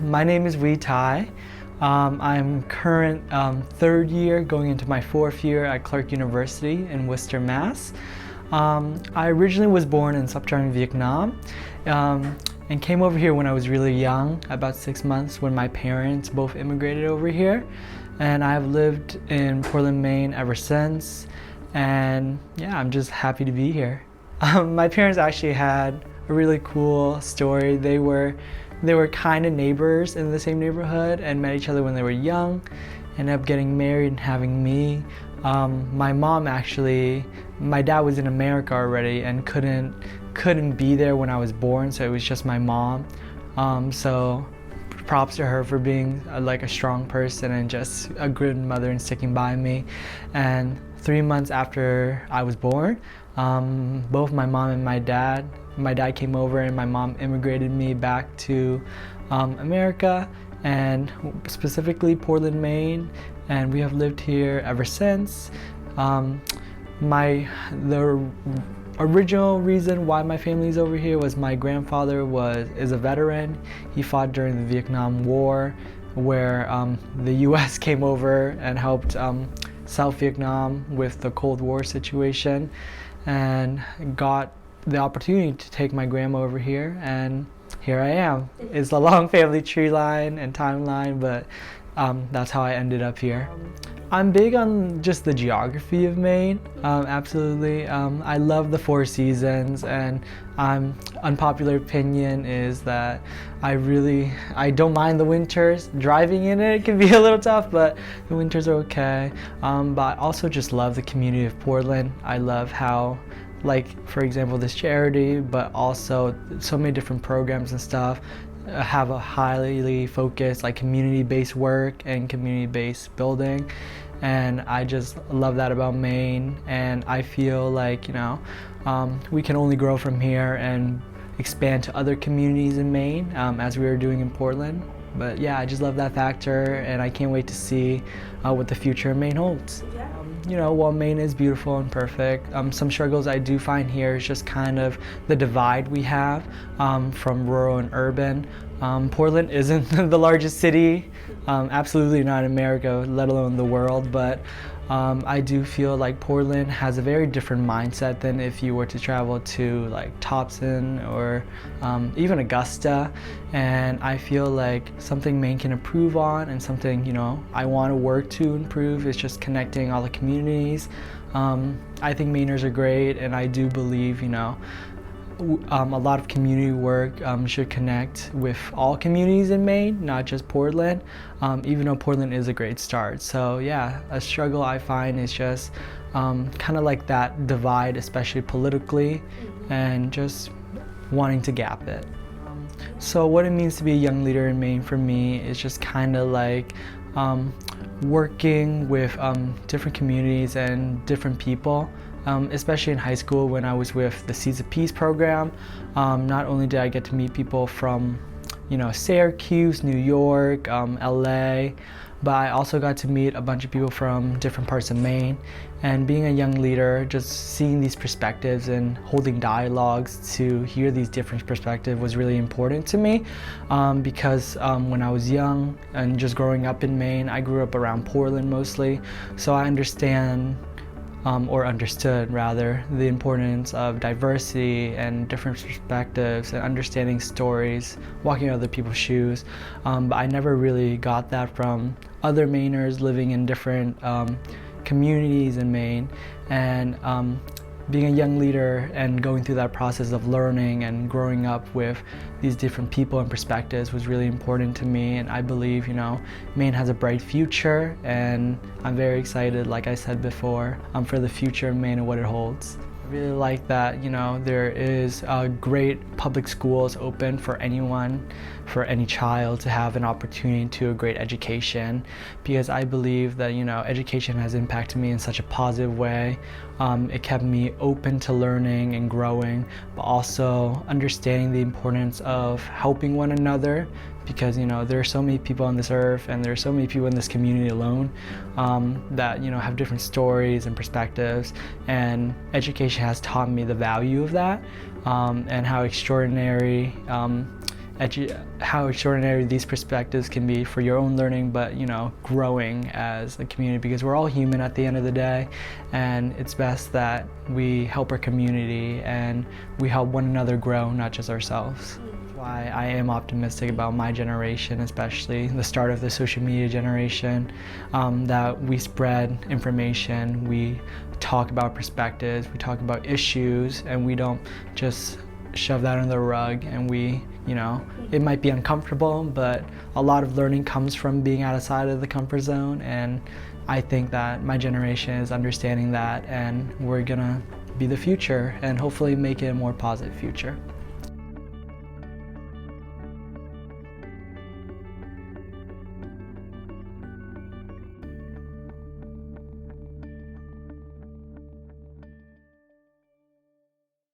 My name is Huy Thai. I'm current third year, going into my fourth year at Clark University in Worcester, Mass. I originally was born in Sopchang, Vietnam, and came over here when I was really young, about 6 months, when my parents both immigrated over here. And I've lived in Portland, Maine ever since. And yeah, I'm just happy to be here. My parents actually had a really cool story. They were kind of neighbors in the same neighborhood and met each other when they were young, ended up getting married and having me. My mom actually, my dad was in America already and couldn't be there when I was born, so it was just my mom. So props to her for being like a strong person and just a good mother and sticking by me. And 3 months after I was born, both my mom and my dad came over, and my mom immigrated me back to America, and specifically Portland, Maine, and we have lived here ever since. The original reason why my family's over here was my grandfather is a veteran. He fought during the Vietnam War, where the US came over and helped South Vietnam with the Cold War situation, and got the opportunity to take my grandma over here, and here I am. It's a long family tree line and timeline, but that's how I ended up here. I'm big on just the geography of Maine, absolutely. I love the 4 seasons, and unpopular opinion is that I don't mind the winters. Driving in it can be a little tough, but the winters are okay. But I also just love the community of Portland. I love how, like, for example, this charity, but also so many different programs and stuff have a highly focused, like, community-based work and community-based building. And I just love that about Maine, and I feel like, we can only grow from here and expand to other communities in Maine, as we are doing in Portland. But yeah, I just love that factor, and I can't wait to see what the future of Maine holds. While Maine is beautiful and perfect, some struggles I do find here is just kind of the divide we have from rural and urban. Portland isn't the largest city, absolutely not in America, let alone the world, but I do feel like Portland has a very different mindset than if you were to travel to like Thompson or even Augusta. And I feel like something Maine can improve on, and something I want to work to improve, is just connecting all the communities. I think Mainers are great, and I do believe a lot of community work should connect with all communities in Maine, not just Portland, even though Portland is a great start. So yeah, a struggle I find is just kind of like that divide, especially politically, and just wanting to gap it. So what it means to be a young leader in Maine for me is just kind of like working with different communities and different people. Especially in high school when I was with the Seeds of Peace program. Not only did I get to meet people from Syracuse, New York, LA, but I also got to meet a bunch of people from different parts of Maine. And being a young leader, just seeing these perspectives and holding dialogues to hear these different perspectives was really important to me, because when I was young and just growing up in Maine, I grew up around Portland mostly, so I understood rather, the importance of diversity and different perspectives and understanding stories, walking in other people's shoes. But I never really got that from other Mainers living in different communities in Maine. And being a young leader and going through that process of learning and growing up with these different people and perspectives was really important to me. And I believe, Maine has a bright future, and I'm very excited, like I said before, for the future of Maine and what it holds. I really like that, there is great public schools open for anyone, for any child to have an opportunity to a great education, because I believe that, education has impacted me in such a positive way. It kept me open to learning and growing, but also understanding the importance of helping one another, because there are so many people on this earth, and there are so many people in this community alone that have different stories and perspectives, and education has taught me the value of that, and how extraordinary how extraordinary these perspectives can be for your own learning, but growing as a community, because we're all human at the end of the day, and it's best that we help our community and we help one another grow, not just ourselves. Why I am optimistic about my generation, especially the start of the social media generation, that we spread information, we talk about perspectives, we talk about issues, and we don't just shove that under the rug. And it might be uncomfortable, but a lot of learning comes from being outside of the comfort zone, and I think that my generation is understanding that, and we're gonna be the future and hopefully make it a more positive future.